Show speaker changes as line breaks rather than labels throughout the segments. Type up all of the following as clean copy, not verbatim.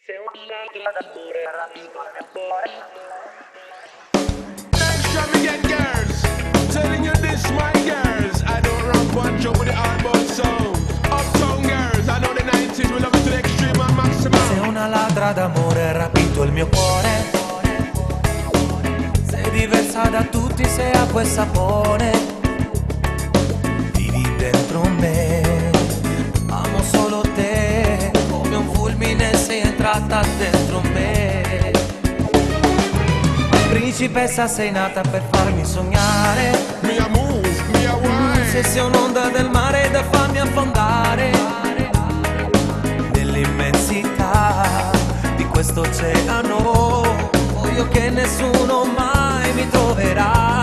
Se un ladro d'amore rapito il mio cuore.
Extravagant girls, telling you this, my girls. I don't run punch up with the hardball sound. Uptown girls, I know the 90s, we love it to the extreme and maximum.
Se una ladra d'amore ha rapito il mio cuore, sei diversa da tutti, sei acqua e sapone. Vivi dentro me, amo solo te. Come un fulmine sei entrata dentro me. Principessa sei nata per farmi sognare.
Me a move, me a wine.
Se sei un'onda del mare da farmi affondare nell'immensità di questo oceano, voglio che nessuno mai mi troverà.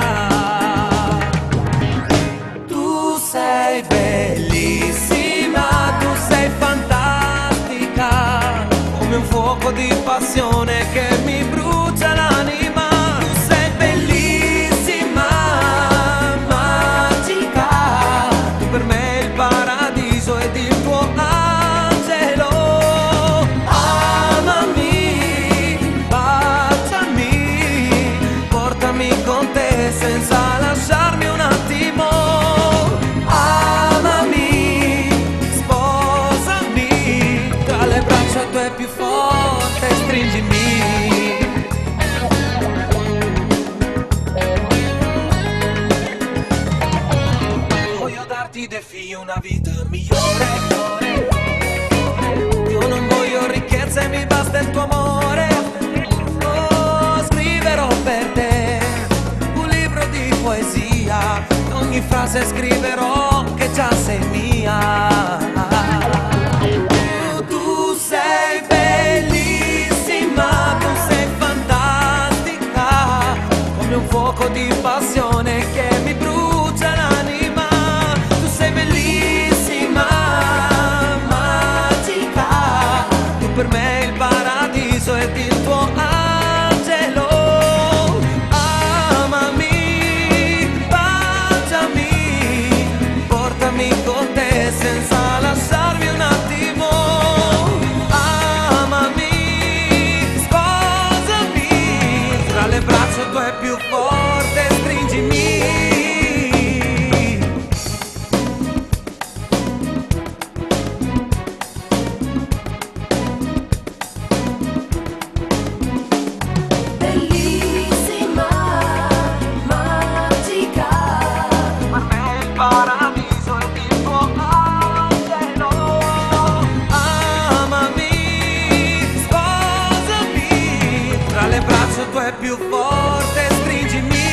Tu sei bellissima, tu sei fantastica, come un fuoco di passione che mi brucia l'anima. Tu sei bellissima, magica, tu per me il paradiso ed il tuo angelo. Amami, baciami, portami con te senza lasciarmi un attimo. Amami, sposami, tra le braccia tue più forte stringimi. Voglio darti dei figli, una vita migliore. Io non voglio ricchezza e mi basta il tuo amore. Oh, scriverò per te un libro di poesia, ogni frase scriverò che già sei mia. Tu sei bellissima, tu sei fantastica, come un fuoco di passione che mi brucia l'anima. Tu sei bellissima, magica, tu per me il paradiso ed il tuo angelo. Amami, baciami, portami con te senza lasciarmi un attimo. Amami, sposami, tra le braccia tue più forte stringimi.
Bellissima, magica,
Per me il paradiso ed il tuo angelo. Amami, sposami, tra le braccia tue più forte stringimi.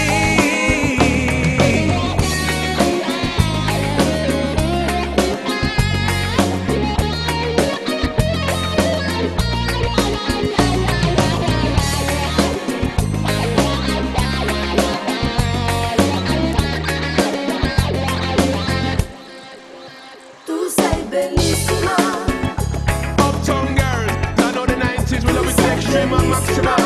tu sei bellissima.
Uptown girls, I know the 90s, we love it to the extreme and maximum.